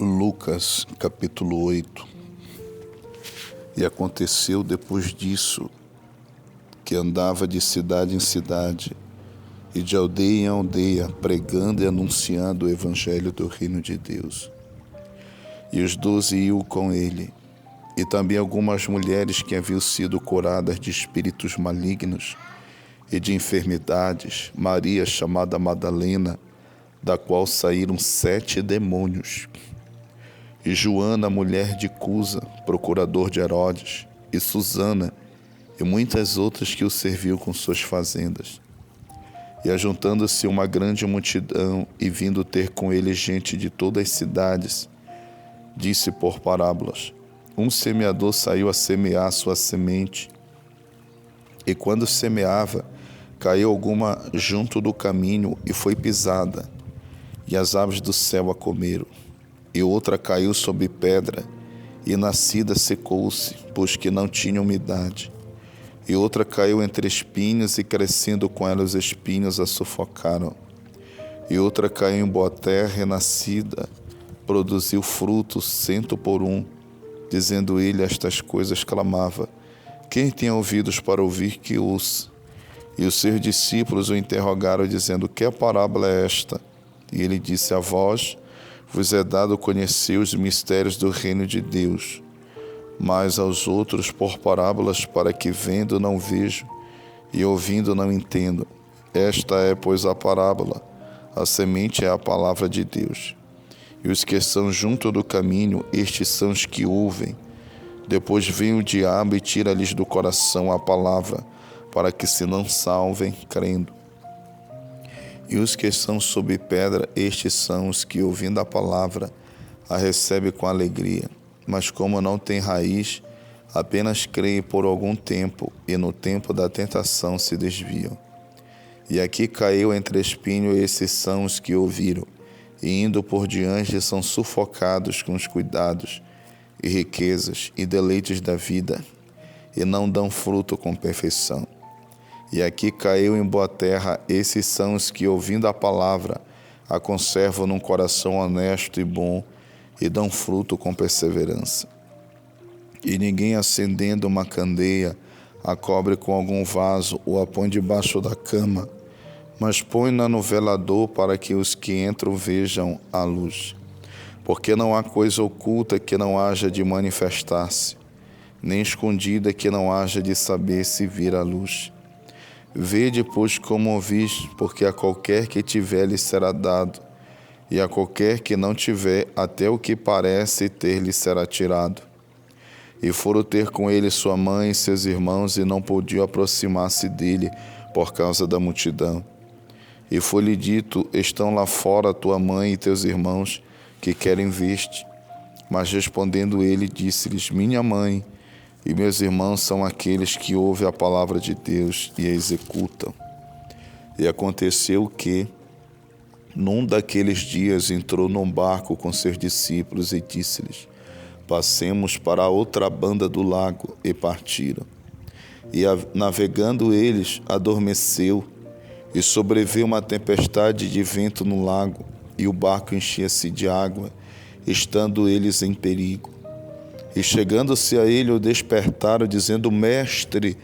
Lucas, capítulo 8. E aconteceu depois disso, que andava de cidade em cidade, e de aldeia em aldeia, pregando e anunciando o evangelho do reino de Deus. E os 12 iam com ele, e também algumas mulheres que haviam sido curadas de espíritos malignos e de enfermidades, Maria, chamada Madalena, da qual saíram 7 demônios, e Joana, mulher de Cusa, procurador de Herodes, e Susana, e muitas outras que o serviam com suas fazendas. E ajuntando-se uma grande multidão, e vindo ter com ele gente de todas as cidades, disse por parábolas: um semeador saiu a semear sua semente, e quando semeava, caiu alguma junto do caminho, e foi pisada, e as aves do céu a comeram. E outra caiu sobre pedra, e nascida secou-se, pois que não tinha umidade. E outra caiu entre espinhos, e crescendo com ela os espinhos a sufocaram. E outra caiu em boa terra, e nascida, produziu frutos 100 por 1. Dizendo ele estas coisas, clamava: quem tem ouvidos para ouvir, que ouça. E os seus discípulos o interrogaram, dizendo: que parábola é esta? E ele disse: a vós vos é dado conhecer os mistérios do reino de Deus, mas aos outros por parábolas, para que vendo não vejam, e ouvindo não entendam. Esta é, pois, a parábola. A semente é a palavra de Deus. E os que são junto do caminho, estes são os que ouvem. Depois vem o diabo e tira-lhes do coração a palavra, para que se não salvem crendo. E os que são sob pedra, estes são os que, ouvindo a palavra, a recebem com alegria. Mas como não tem raiz, apenas creem por algum tempo, e no tempo da tentação se desviam. E aqui caiu entre espinho, esses são os que ouviram, e indo por diante são sufocados com os cuidados, e riquezas, e deleites da vida, e não dão fruto com perfeição. E aqui caiu em boa terra, esses são os que, ouvindo a palavra, a conservam num coração honesto e bom, e dão fruto com perseverança. E ninguém, acendendo uma candeia, a cobre com algum vaso, ou a põe debaixo da cama, mas põe-na no velador, para que os que entram vejam a luz. Porque não há coisa oculta que não haja de manifestar-se, nem escondida que não haja de saber se vir a luz. Vede, pois, como ouvis, porque a qualquer que tiver lhe será dado, e a qualquer que não tiver, até o que parece ter lhe será tirado. E foram ter com ele sua mãe e seus irmãos, e não podiam aproximar-se dele por causa da multidão. E foi-lhe dito: estão lá fora tua mãe e teus irmãos, que querem ver-te. Mas respondendo ele, disse-lhes: minha mãe e meus irmãos são aqueles que ouvem a palavra de Deus e a executam. E aconteceu que, num daqueles dias, entrou num barco com seus discípulos e disse-lhes: passemos para a outra banda do lago, e partiram. E navegando eles, adormeceu, e sobreveio uma tempestade de vento no lago, e o barco enchia-se de água, estando eles em perigo. E chegando-se a ele, o despertaram, dizendo: Mestre,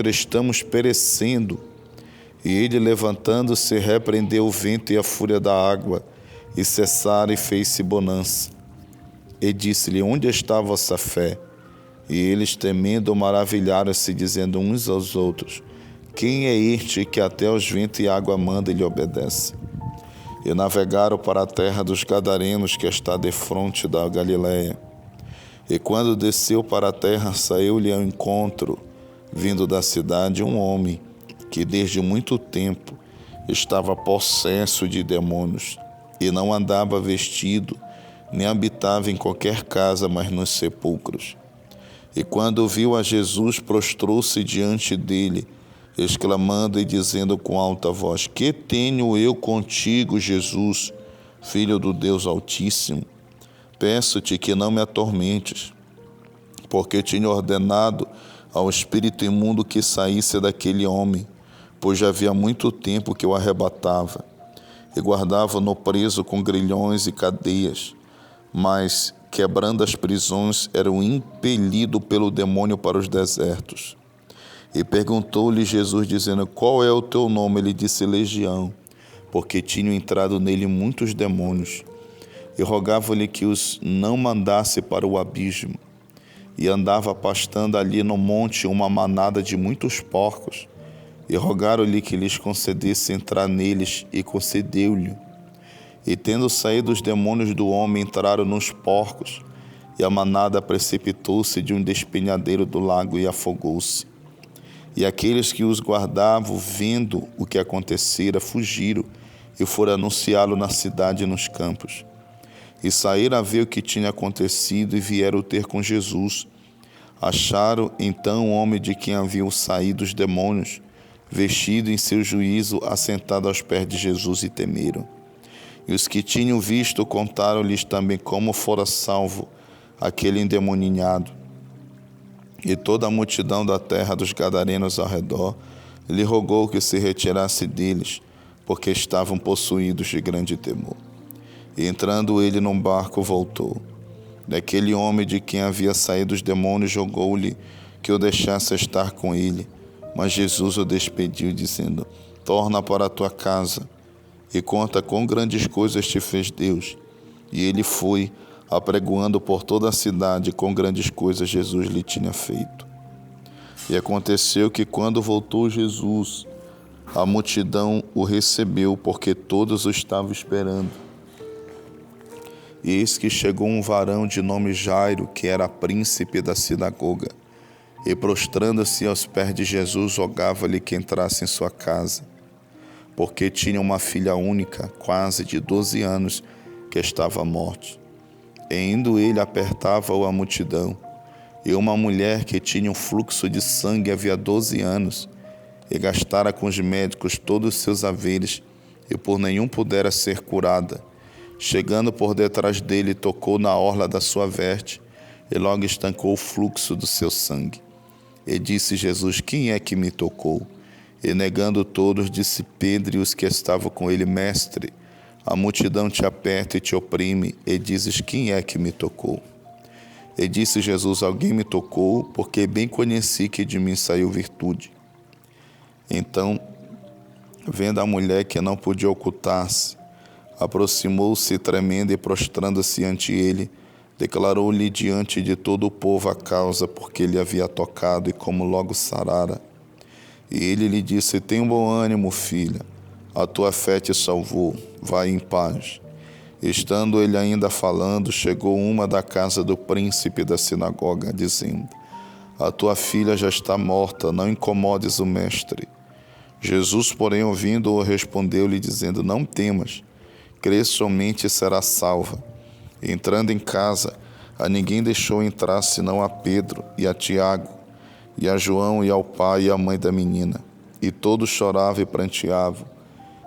estamos perecendo. E ele, levantando-se, repreendeu o vento e a fúria da água, e cessaram, e fez-se bonança. E disse-lhe: onde está a vossa fé? E eles, temendo, maravilharam-se, dizendo uns aos outros: quem é este que até os ventos e água manda e lhe obedece? E navegaram para a terra dos Gadarenos, que está defronte da Galiléia. E quando desceu para a terra, saiu-lhe ao encontro, vindo da cidade, um homem que desde muito tempo estava possesso de demônios, e não andava vestido, nem habitava em qualquer casa, mas nos sepulcros. E quando viu a Jesus, prostrou-se diante dele, exclamando e dizendo com alta voz: que tenho eu contigo, Jesus, Filho do Deus Altíssimo? Peço-te que não me atormentes, porque tinha ordenado ao espírito imundo que saísse daquele homem, pois já havia muito tempo que o arrebatava, e guardava-no preso com grilhões e cadeias, mas, quebrando as prisões, eram impelidos pelo demônio para os desertos. E perguntou-lhe Jesus, dizendo: qual é o teu nome? Ele disse: Legião, porque tinham entrado nele muitos demônios. E rogava-lhe que os não mandasse para o abismo. E andava pastando ali no monte uma manada de muitos porcos. E rogaram-lhe que lhes concedesse entrar neles, e concedeu-lhe. E tendo saído os demônios do homem, entraram nos porcos, e a manada precipitou-se de um despenhadeiro do lago e afogou-se. E aqueles que os guardavam, vendo o que acontecera, fugiram e foram anunciá-lo na cidade e nos campos. E saíram a ver o que tinha acontecido e vieram ter com Jesus. Acharam então o homem de quem haviam saído os demônios, vestido em seu juízo, assentado aos pés de Jesus, e temeram. E os que tinham visto contaram-lhes também como fora salvo aquele endemoninhado. E toda a multidão da terra dos gadarenos ao redor lhe rogou que se retirasse deles, porque estavam possuídos de grande temor. E entrando ele num barco, voltou. Daquele homem de quem havia saído os demônios, rogou-lhe que o deixasse estar com ele. Mas Jesus o despediu, dizendo: torna para a tua casa e conta quão grandes coisas te fez Deus. E ele foi, apregoando por toda a cidade quão grandes coisas Jesus lhe tinha feito. E aconteceu que, quando voltou Jesus, a multidão o recebeu, porque todos o estavam esperando. E eis que chegou um varão de nome Jairo, que era príncipe da sinagoga, e prostrando-se aos pés de Jesus, rogava-lhe que entrasse em sua casa, porque tinha uma filha única, quase de 12 anos, que estava morta. E indo ele, apertava-o a multidão. E uma mulher que tinha um fluxo de sangue havia 12 anos, e gastara com os médicos todos os seus haveres, e por nenhum pudera ser curada, chegando por detrás dele, tocou na orla da sua veste, e logo estancou o fluxo do seu sangue. E disse Jesus: quem é que me tocou? E negando todos, disse Pedro e os que estavam com ele: Mestre, a multidão te aperta e te oprime, e dizes: quem é que me tocou? E disse Jesus: alguém me tocou, porque bem conheci que de mim saiu virtude. Então, vendo a mulher que não podia ocultar-se, aproximou-se tremendo e, prostrando-se ante ele, declarou-lhe diante de todo o povo a causa porque ele havia tocado e como logo sarara. E ele lhe disse: tem um bom ânimo, filha, a tua fé te salvou, vai em paz. Estando ele ainda falando, chegou uma da casa do príncipe da sinagoga, dizendo: a tua filha já está morta, não incomodes o mestre. Jesus, porém, ouvindo-o, respondeu-lhe, dizendo: não temas, crê somente e será salva. E, entrando em casa, a ninguém deixou entrar senão a Pedro e a Tiago, e a João e ao pai e à mãe da menina. E todos choravam e pranteavam.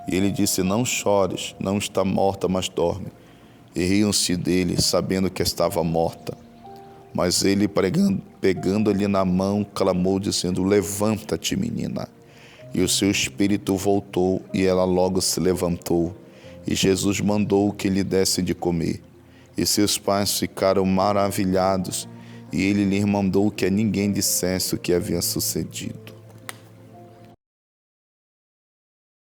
E ele disse: não chores, não está morta, mas dorme. E riam-se dele, sabendo que estava morta. Mas ele, pegando-lhe na mão, clamou, dizendo: levanta-te, menina. E o seu espírito voltou, e ela logo se levantou. E Jesus mandou que lhe dessem de comer. E seus pais ficaram maravilhados, e ele lhes mandou que a ninguém dissesse o que havia sucedido.